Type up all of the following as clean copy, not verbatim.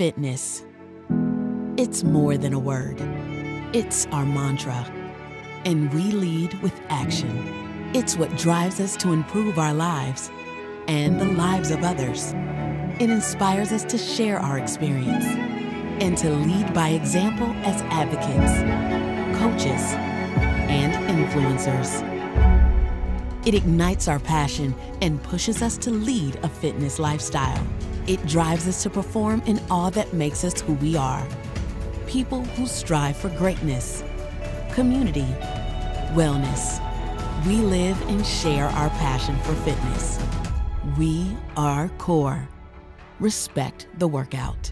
Fitness. It's more than a word. It's our mantra. And we lead with action. It's what drives us to improve our lives and the lives of others. It inspires us to share our experience and to lead by example as advocates, coaches, and influencers. It ignites our passion and pushes us to lead a fitness lifestyle. It drives us to perform in all that makes us who we are. People who strive for greatness, community, wellness. We live and share our passion for fitness. We are CORE. Respect the workout.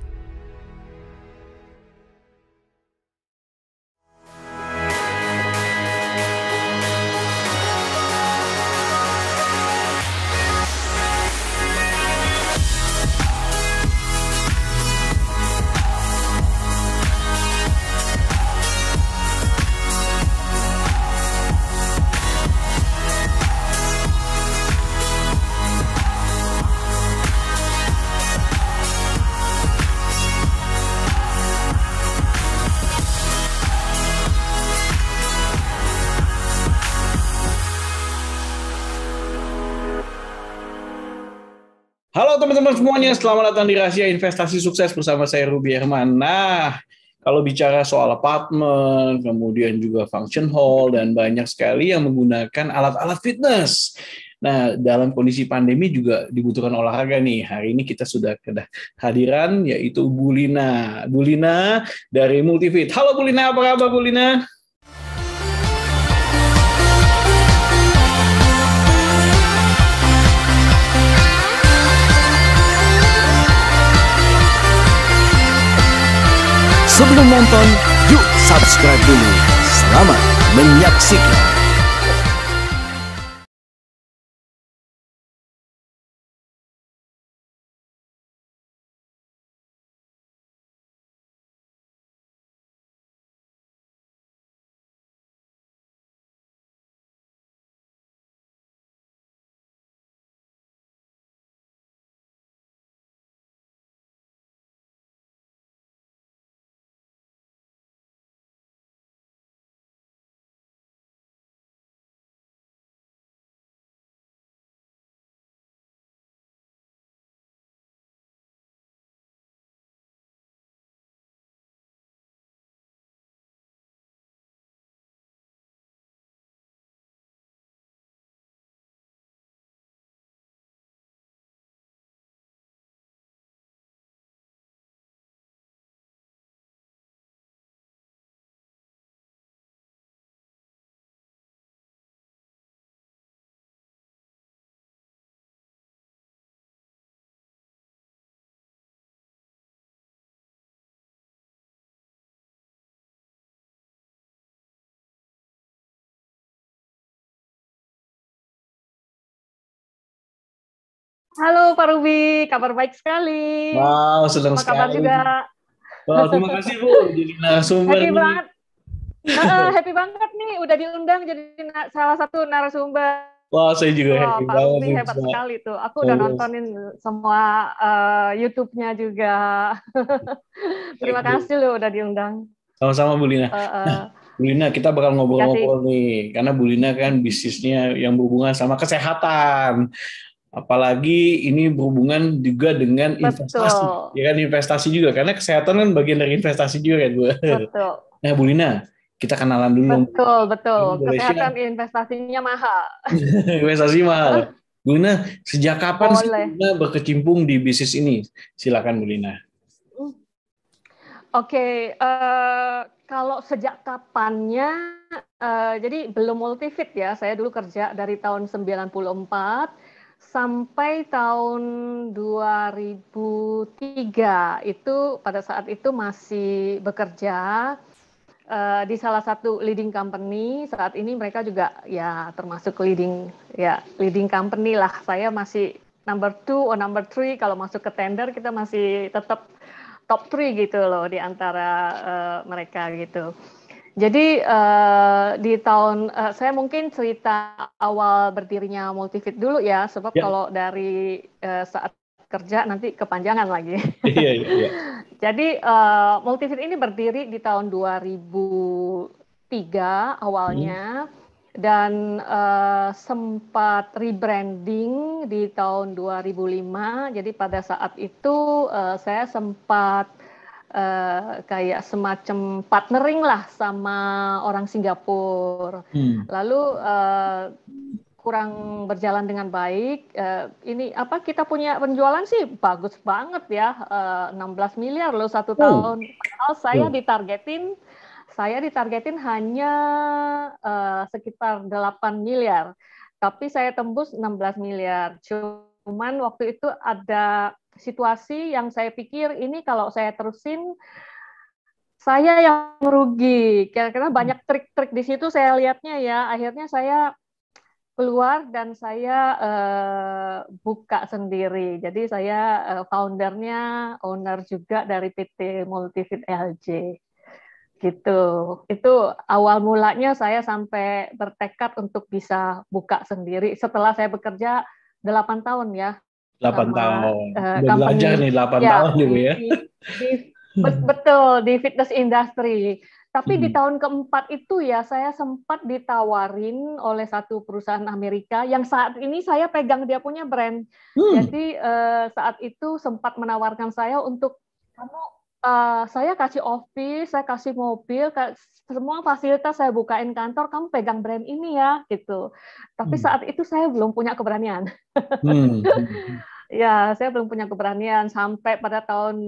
Halo teman-teman semuanya, selamat datang di Rahasia Investasi Sukses bersama saya Ruby Herman. Nah, kalau bicara soal apartemen, kemudian juga function hall, dan banyak sekali yang menggunakan alat-alat fitness. Nah, dalam kondisi pandemi juga dibutuhkan olahraga nih. Hari ini kita sudah kehadiran, yaitu Bu Lina. Bu Lina dari Multifit. Halo Bu Lina, apa kabar Bu Lina? Sebelum nonton, yuk subscribe dulu. Selamat menyaksikan. Halo Pak Ruby, kabar baik sekali. Wow, senang Apa kabar sekali. juga? Wah, terima kasih Bu, jadi narasumber Happy nih. banget. Happy banget nih, udah diundang jadi salah satu narasumber. Wah, saya juga Wah, happy Pak banget Ruby nih hebat bisa sekali tuh. Aku udah nontonin semua YouTube-nya juga. Terima kasih loh udah diundang. Sama-sama Bu Lina. Bu Lina, kita bakal ngobrol-ngobrol nih, karena Bu Lina kan bisnisnya yang berhubungan sama kesehatan. Apalagi ini berhubungan juga dengan investasi. Betul. Ya kan, investasi juga, karena kesehatan kan bagian dari investasi juga kan Bu. Betul. Nah Bu Lina, kita kenalan dulu. Betul. Kesehatan investasinya mahal. Investasi mahal. Bu Lina, sejak kapan sih Boleh. Bu Lina berkecimpung di bisnis ini? Silakan Bu Lina. Oke, kalau sejak kapannya, jadi belum Multifit ya, saya dulu kerja dari tahun 94 sampai tahun 2003, itu pada saat itu masih bekerja di salah satu leading company. Saat ini mereka juga ya termasuk leading company lah. Saya masih number 2 or number 3, kalau masuk ke tender kita masih tetap top 3 gitu loh di antara mereka gitu. Jadi di tahun saya mungkin cerita awal berdirinya Multifit dulu ya, sebab kalau dari saat kerja nanti kepanjangan lagi. Iya. Jadi Multifit ini berdiri di tahun 2003 awalnya, dan sempat rebranding di tahun 2005. Jadi pada saat itu saya sempat kayak semacam partnering lah sama orang Singapura. Lalu kurang berjalan dengan baik. Ini apa, kita punya penjualan sih bagus banget ya, 16 miliar loh satu tahun. Padahal saya ditargetin hanya sekitar 8 miliar. Tapi saya tembus 16 miliar. Cuman waktu itu ada situasi yang saya pikir ini kalau saya terusin saya yang rugi. Karena banyak trik-trik di situ saya lihatnya ya. Akhirnya saya keluar dan saya buka sendiri. Jadi saya foundernya, owner juga dari PT Multifit LJ. Gitu. Itu awal mulanya saya sampai bertekad untuk bisa buka sendiri setelah saya bekerja 8 tahun ya. 8 tahun. Udah Company. belajar nih 8 Ya, tahun juga ya. Betul, di fitness industry. Tapi di tahun keempat itu ya saya sempat ditawarin oleh satu perusahaan Amerika yang saat ini saya pegang dia punya brand. Jadi saat itu sempat menawarkan saya untuk saya kasih office, saya kasih mobil, semua fasilitas saya bukain kantor, kamu pegang brand ini ya, gitu. Tapi saat itu saya belum punya keberanian. Ya, saya belum punya keberanian sampai pada tahun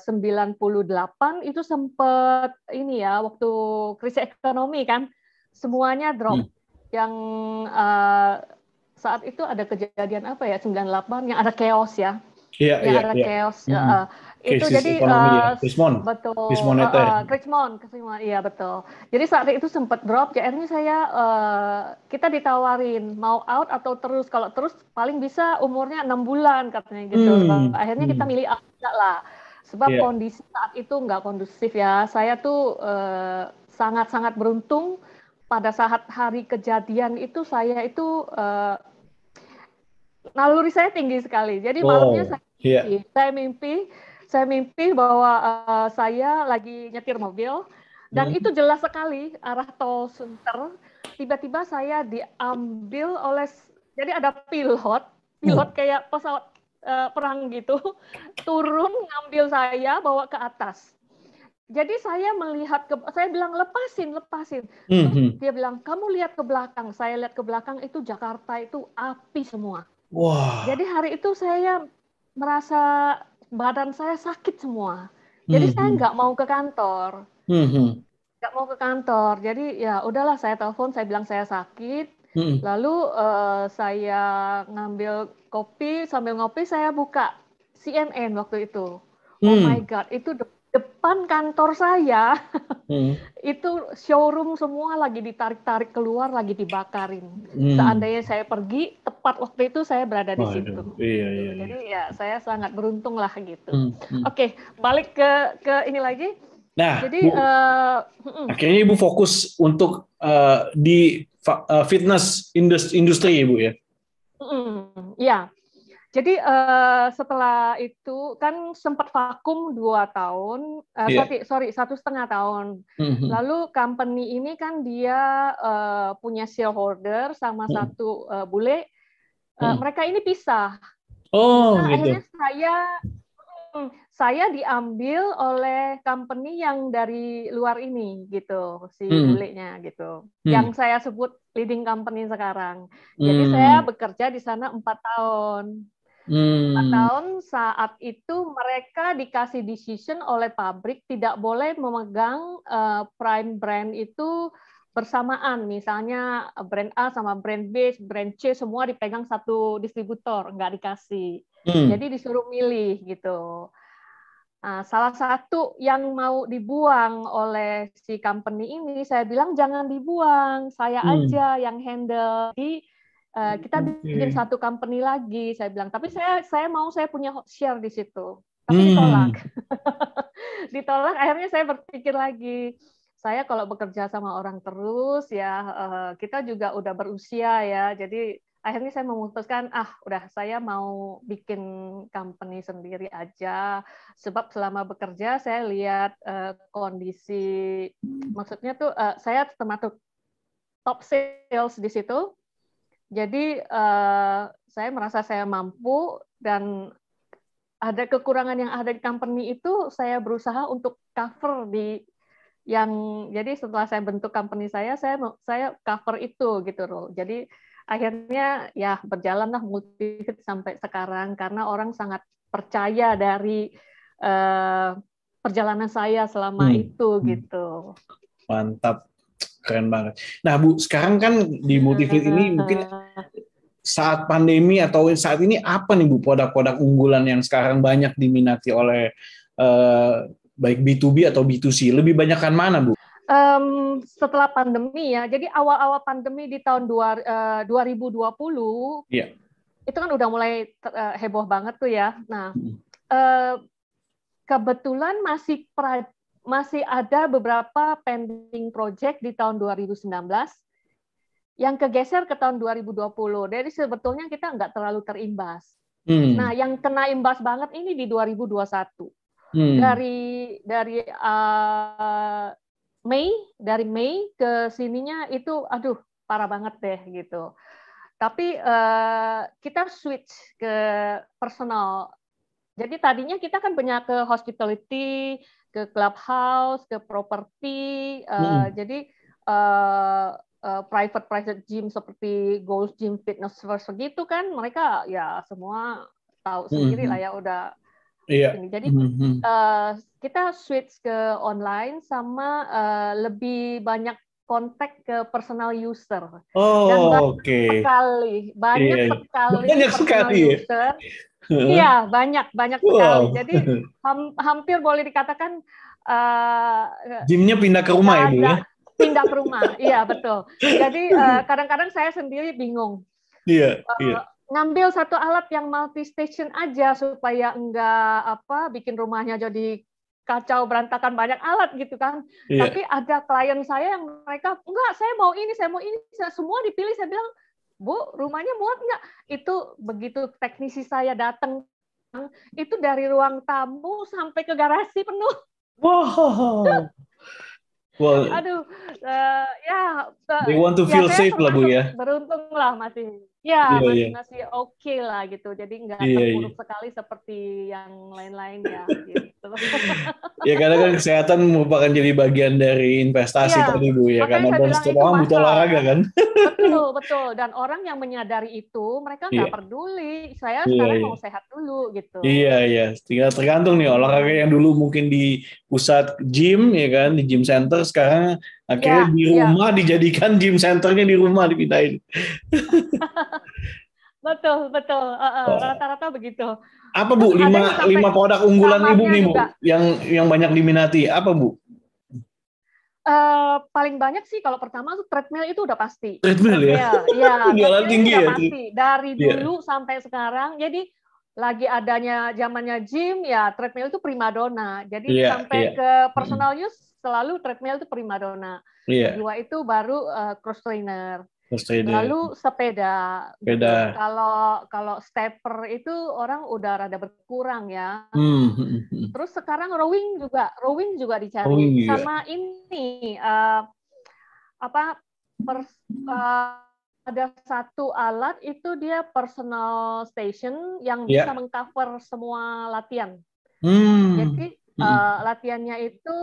98 itu sempat ini ya, waktu krisis ekonomi kan, semuanya drop. Yang saat itu ada kejadian apa ya, 98 yang ada chaos ya. Iya. Chaos. Itu krisis jadi ekonomi ya. betul. Krisis moneter. Iya betul. Jadi saat itu sempat drop. Ya akhirnya kita ditawarin mau out atau terus. Kalau terus paling bisa umurnya 6 bulan katanya gitu. Akhirnya kita milih out lah. Sebab kondisi saat itu nggak kondusif ya. Saya tuh sangat-sangat beruntung pada saat hari kejadian itu saya itu naluri saya tinggi sekali. Jadi malamnya saya mimpi bahwa saya lagi nyetir mobil dan itu jelas sekali arah tol Sunter. Tiba-tiba saya diambil oleh, jadi ada pilot kayak pesawat perang gitu, turun ngambil saya bawa ke atas. Jadi saya melihat saya bilang lepasin. Dia bilang kamu lihat ke belakang. Saya lihat ke belakang itu Jakarta itu api semua. Wah. Jadi hari itu saya merasa badan saya sakit semua. Jadi saya nggak mau ke kantor. Jadi ya udahlah, saya telepon, saya bilang saya sakit. Lalu saya ngambil kopi, sambil ngopi saya buka CNN waktu itu. Oh my God, itu depan kantor saya. Itu showroom semua lagi ditarik-tarik keluar, lagi dibakarin. Seandainya saya pergi, tepat waktu itu saya berada di situ. Iya. Jadi ya saya sangat beruntung lah gitu. Oke, balik ke ini lagi. Nah, jadi akhirnya Ibu fokus untuk di fitness industri, Ibu ya? Ya. Jadi setelah itu kan sempat vakum 2 tahun, 1,5 tahun. Lalu company ini kan dia punya shareholder sama satu bule. Mereka ini pisah. Oh, gitu. Akhirnya saya diambil oleh company yang dari luar ini gitu, si bulenya gitu. Yang saya sebut leading company sekarang. Jadi saya bekerja di sana 4 tahun. 4 tahun saat itu mereka dikasih decision oleh pabrik tidak boleh memegang prime brand itu bersamaan. Misalnya brand A sama brand B, brand C semua dipegang satu distributor, nggak dikasih. Jadi disuruh milih gitu. Nah, salah satu yang mau dibuang oleh si company ini, saya bilang jangan dibuang, saya aja yang handle. Jadi kita bikin satu company lagi, saya bilang. Tapi saya punya share di situ. Tapi ditolak. Ditolak, akhirnya saya berpikir lagi. Saya kalau bekerja sama orang terus, ya kita juga udah berusia ya. Jadi akhirnya saya memutuskan, udah saya mau bikin company sendiri aja. Sebab selama bekerja saya lihat kondisi, maksudnya tuh saya termasuk top sales di situ. Jadi saya merasa saya mampu dan ada kekurangan yang ada di company itu saya berusaha untuk cover jadi setelah saya bentuk company saya cover itu gitu loh. Jadi akhirnya ya berjalanlah Multifit sampai sekarang karena orang sangat percaya dari perjalanan saya selama itu gitu. Mantap, keren banget. Nah Bu, sekarang kan di Multifit ini mungkin saat pandemi atau saat ini apa nih Bu produk-produk unggulan yang sekarang banyak diminati oleh baik B2B atau B2C? Lebih banyakkan mana Bu? Setelah pandemi ya, jadi awal-awal pandemi di tahun 2020, yeah. Itu kan udah mulai heboh banget tuh ya. Nah, kebetulan masih ada beberapa pending project di tahun 2019 yang kegeser ke tahun 2020. Jadi sebetulnya kita nggak terlalu terimbas. Nah, yang kena imbas banget ini di 2021. Dari Mei ke sininya itu parah banget deh gitu. Tapi kita switch ke personal. Jadi tadinya kita kan banyak ke hospitality, ke clubhouse, ke property. Jadi private gym seperti Gold's Gym, Fitness First begitu kan mereka ya semua tahu sendiri lah ya udah. Iya. Jadi kita switch ke online sama lebih banyak kontak ke personal user. Dan banyak sekali personal user. Iya, banyak sekali. Jadi hampir boleh dikatakan gymnya pindah ke rumah ya Bu ya? Pindah ke rumah, iya betul. Jadi kadang-kadang saya sendiri bingung. Iya. Ngambil satu alat yang multi station aja supaya enggak bikin rumahnya jadi kacau berantakan banyak alat gitu kan. Yeah. Tapi ada klien saya yang mereka enggak, saya mau ini, semua dipilih. Saya bilang, Bu, rumahnya muat enggak? Itu begitu teknisi saya datang, itu dari ruang tamu sampai ke garasi penuh. Wow. Well, they want to feel safe lah Bu ya. Beruntung lah masih. Masih oke lah gitu. Jadi nggak terpuruk sekali seperti yang lain-lainnya gitu. Ya karena kan kesehatan merupakan jadi bagian dari investasi tadi Bu ya. Karena setiap orang butuh olahraga kan. Betul. Dan orang yang menyadari itu mereka nggak peduli. Saya sekarang mau sehat dulu gitu. Iya. Tinggal tergantung nih olahraga yang dulu mungkin di pusat gym ya kan, di gym center, sekarang akhirnya di rumah dijadikan gym centernya di rumah dipindahin. Betul. Rata-rata begitu. Apa Bu? 5 produk unggulan Ibu nih Bu yang banyak diminati. Apa Bu? Paling banyak sih kalau pertama tuh treadmill itu udah pasti. Treadmill ya? Iya. Jualan tinggi ya? Pasti. Dari dulu sampai sekarang. Jadi lagi adanya zamannya gym ya treadmill itu primadona. Jadi sampai ke personal use selalu treadmill itu primadona. Kedua itu baru cross trainer. Lalu sepeda. Kalau stepper itu orang udah rada berkurang ya. Terus sekarang rowing juga dicari. Sama ini ada satu alat itu dia personal station yang bisa mengcover semua latihan. Jadi latihannya itu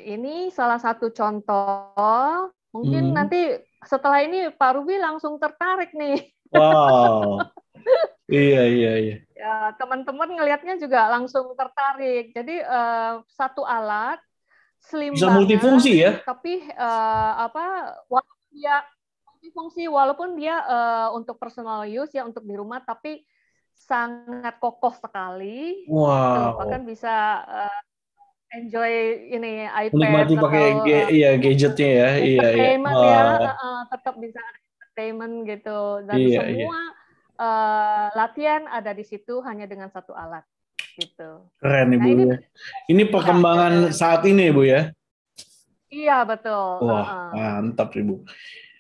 ini salah satu contoh. Mungkin nanti setelah ini Pak Ruby langsung tertarik nih. Wow. Iya. Ya, teman-teman ngelihatnya juga langsung tertarik. Jadi satu alat slim bisa banget, multifungsi ya. Tapi walaupun dia untuk personal use ya untuk di rumah, tapi sangat kokoh sekali. Wow. Bahkan bisa enjoy ini iPad menikmati pakai gadgetnya ya. Entertainment tetap bisa entertainment gitu. Dan semua latihan ada di situ hanya dengan satu alat gitu. Keren Ibu. Ini perkembangan saat ini Bu ya. Iya betul. Wah, mantap Ibu.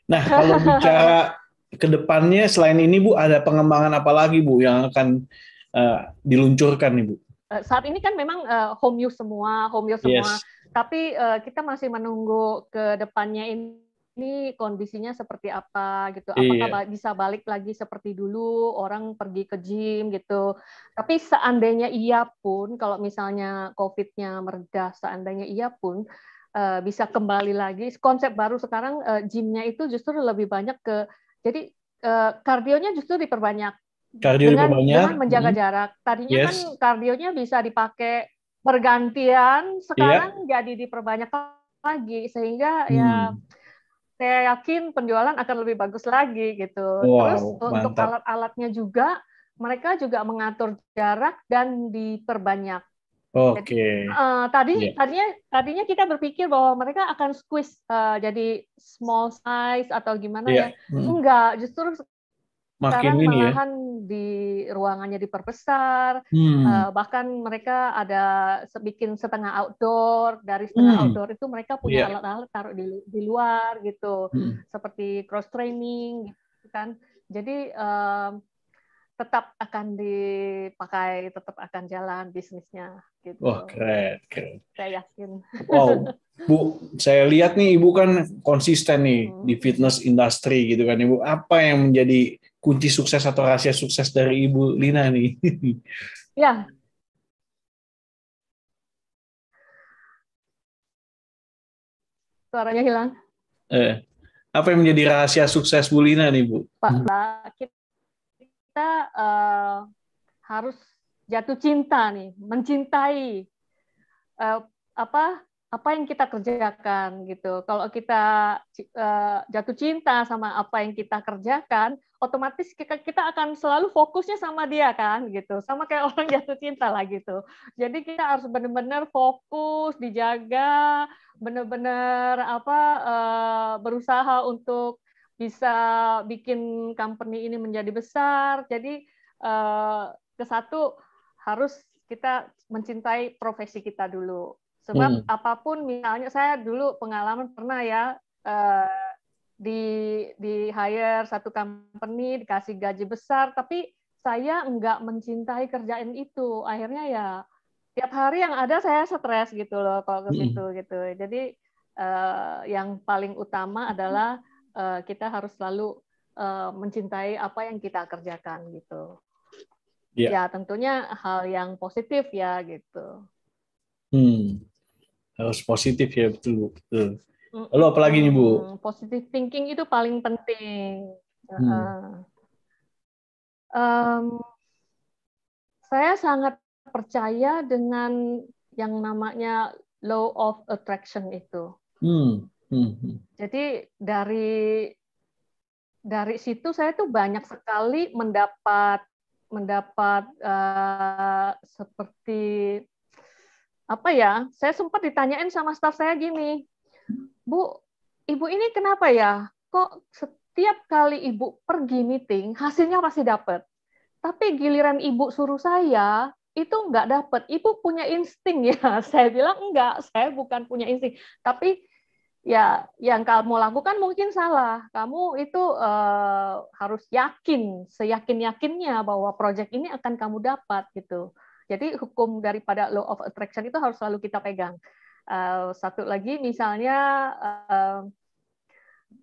Nah, kalau bicara kedepannya selain ini Bu, ada pengembangan apa lagi Bu yang akan diluncurkan nih Bu? Saat ini kan memang home use semua, Yes. tapi kita masih menunggu ke depannya ini kondisinya seperti apa gitu. Iya. Apakah bisa balik lagi seperti dulu, orang pergi ke gym gitu. Tapi seandainya iya pun, kalau misalnya COVID-nya mereda, seandainya iya pun bisa kembali lagi. Konsep baru sekarang gymnya itu justru lebih banyak jadi kardionya justru diperbanyak Kardio diperbanyak. dengan menjaga jarak. Tadinya kan Yes. kardionya bisa dipakai bergantian, Iya. sekarang jadi diperbanyak lagi sehingga ya Hmm. saya yakin penjualan akan lebih bagus lagi gitu. Terus Wow, untuk mantap. alat-alatnya juga mereka juga mengatur jarak dan diperbanyak. Jadi Oke. Iya. tadinya kita berpikir bahwa mereka akan squeeze jadi small size atau gimana Iya. ya. Enggak, justru Makin sekarang ini ya. malahan di ruangannya diperbesar, Hmm. bahkan mereka ada bikin setengah outdoor, dari setengah Hmm. outdoor itu mereka punya Iya. alat-alat taruh di luar gitu, Hmm. seperti cross training gitu kan. Jadi tetap akan dipakai, tetap akan jalan bisnisnya Wah, gitu. keren, keren. Saya yakin. Wow, Bu, saya lihat nih Ibu kan konsisten nih di fitness industry gitu kan Ibu. Apa yang menjadi kunci sukses atau rahasia sukses dari Ibu Lina nih? Ya, suaranya hilang. Eh, apa yang menjadi rahasia sukses Bu Lina nih Bu? Pak, kita harus jatuh cinta nih, mencintai apa apa yang kita kerjakan gitu. Kalau kita jatuh cinta sama apa yang kita kerjakan, otomatis kita akan selalu fokusnya sama dia kan gitu. Sama kayak orang jatuh cinta lah gitu. Jadi kita harus benar-benar fokus, dijaga, benar-benar berusaha untuk bisa bikin company ini menjadi besar. Jadi ke satu harus kita mencintai profesi kita dulu. Sebab apapun, misalnya saya dulu pengalaman pernah ya di hire satu company, dikasih gaji besar, tapi saya nggak mencintai kerjaan itu. Akhirnya ya tiap hari yang ada saya stres gitu loh kalau ke situ gitu. Jadi yang paling utama adalah kita harus selalu mencintai apa yang kita kerjakan gitu. Ya. Ya tentunya hal yang positif ya gitu. Harus positif ya, betul Bu. Betul. Lalu apa lagi nih Bu? Positive thinking itu paling penting. Saya sangat percaya dengan yang namanya law of attraction itu. Jadi dari situ saya tuh banyak sekali mendapat seperti apa ya? Saya sempat ditanyain sama staf saya gini, Bu, Ibu ini kenapa ya? Kok setiap kali Ibu pergi meeting, hasilnya pasti dapat. Tapi giliran Ibu suruh saya, itu nggak dapat. Ibu punya insting ya. Saya bilang enggak, saya bukan punya insting. Tapi ya yang kamu lakukan mungkin salah. Kamu itu harus yakin, seyakin-yakinnya bahwa proyek ini akan kamu dapat gitu. Jadi hukum daripada law of attraction itu harus selalu kita pegang. Satu lagi misalnya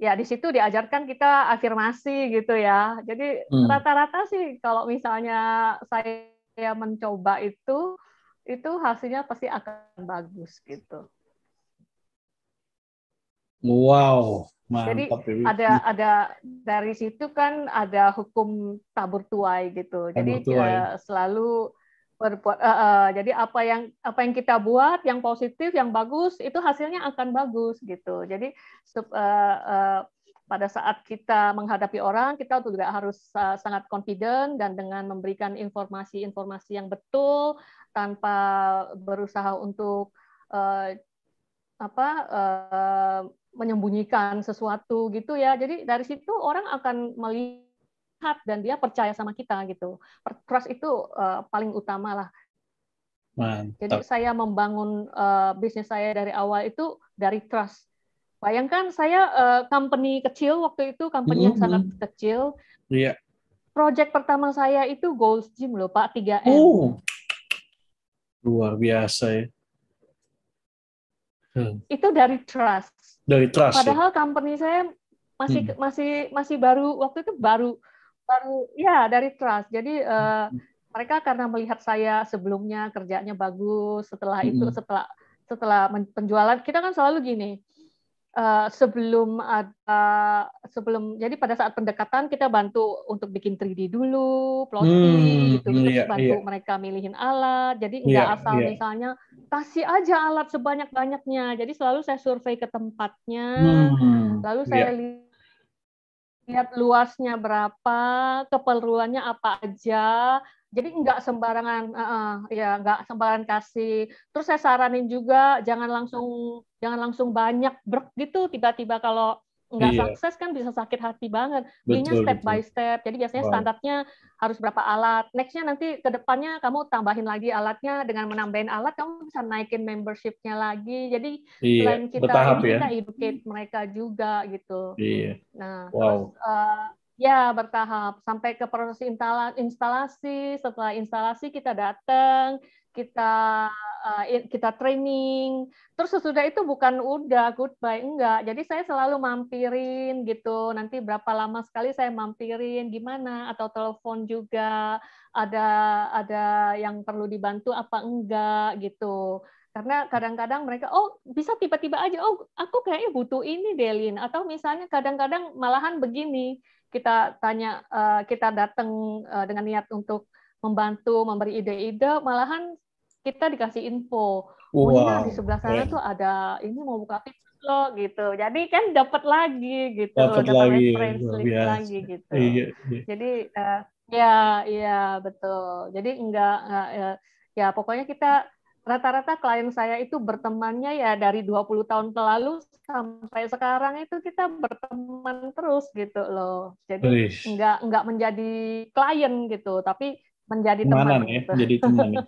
ya di situ diajarkan kita afirmasi gitu ya. Jadi rata-rata sih kalau misalnya saya mencoba itu hasilnya pasti akan bagus gitu. Wow, Jadi mantap. ada dari situ kan ada hukum tabur tuai gitu. Jadi selalu berbuat. Jadi apa yang kita buat, yang positif, yang bagus, itu hasilnya akan bagus gitu. Jadi pada saat kita menghadapi orang, kita juga harus sangat confident dan dengan memberikan informasi-informasi yang betul tanpa berusaha untuk menyembunyikan sesuatu gitu ya. Jadi dari situ orang akan melihat dan dia percaya sama kita gitu. Trust itu paling utama lah. Mantap. Jadi saya membangun bisnis saya dari awal itu dari trust. Bayangkan saya company kecil waktu itu, company yang sangat kecil. Iya. Project pertama saya itu Gold's Gym loh Pak, 3M. Oh, luar biasa ya. Itu dari trust. Dari trust. Padahal company saya masih baru, waktu itu baru ya dari trust. Jadi mereka karena melihat saya sebelumnya kerjanya bagus, setelah itu setelah penjualan kita kan selalu gini. Jadi pada saat pendekatan kita bantu untuk bikin 3D dulu, plotting gitu, terus bantu mereka milihin alat. Jadi nggak asal misalnya kasih aja alat sebanyak-banyaknya. Jadi selalu saya survei ke tempatnya, lalu saya lihat luasnya berapa, keperluannya apa aja. Jadi nggak sembarangan, nggak sembarangan kasih. Terus saya saranin juga jangan langsung banyak gitu. Tiba-tiba kalau nggak sukses kan bisa sakit hati banget. Belinya step by step. Jadi biasanya standarnya harus berapa alat. Nextnya nanti ke depannya kamu tambahin lagi alatnya. Dengan menambahin alat kamu bisa naikin membershipnya lagi. Jadi selain kita kita educate mereka juga gitu. Nah terus ya bertahap sampai ke proses instalasi. Setelah instalasi kita datang, kita training. Terus sesudah itu bukan udah goodbye, enggak. Jadi saya selalu mampirin gitu. Nanti berapa lama sekali saya mampirin gimana, atau telepon juga. Ada yang perlu dibantu apa enggak gitu. Karena kadang-kadang mereka, bisa tiba-tiba aja, aku kayaknya butuh ini Delin. Atau misalnya kadang-kadang malahan begini. Kita tanya, kita datang dengan niat untuk membantu, memberi ide-ide, malahan kita dikasih info. Nah di sebelah sana tuh ada ini mau buka fitness loh gitu. Jadi kan dapat lagi gitu, dapat reference lagi gitu. Jadi ya betul. Jadi enggak ya pokoknya kita rata-rata klien saya itu bertemannya ya dari 20 tahun lalu sampai sekarang itu kita berteman terus gitu loh. Jadi enggak menjadi klien gitu, tapi menjadi teman gitu. Jadi teman.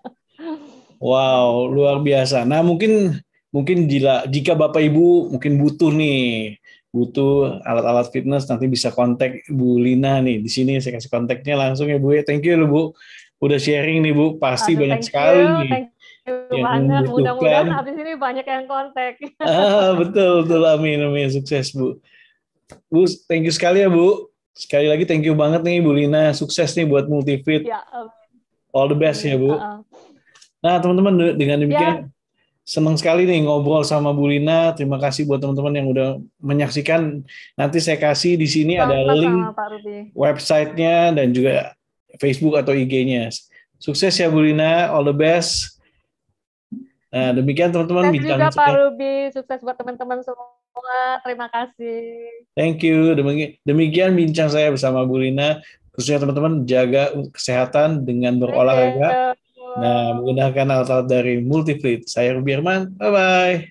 Wow, luar biasa. Nah, mungkin jika Bapak Ibu mungkin butuh alat-alat fitness, nanti bisa kontak Bu Lina nih. Di sini saya kasih kontaknya langsung ya Bu. Thank you loh Bu. Udah sharing nih Bu. Pasti banyak sekali nih. Banget, mudah-mudahan habis ini banyak yang kontak. Betul, amin, sukses Bu. Bu, thank you sekali ya Bu. Sekali lagi thank you banget nih Bu Lina, sukses nih buat Multifit. Ya, all the best ya Bu. Nah teman-teman, dengan demikian senang sekali nih ngobrol sama Bu Lina. Terima kasih buat teman-teman yang udah menyaksikan. Nanti saya kasih di sini ada link websitenya dan juga Facebook atau IG-nya. Sukses ya Bu Lina, all the best. Nah, demikian teman-teman bincang juga Pak Ruby, sukses buat teman-teman semua. Terima kasih. Thank you. Demikian bincang saya bersama Bu Lina. Khususnya teman-teman jaga kesehatan dengan berolahraga. Nah, menggunakan alat-alat dari Multifit. Saya Ruby Herman. Bye-bye.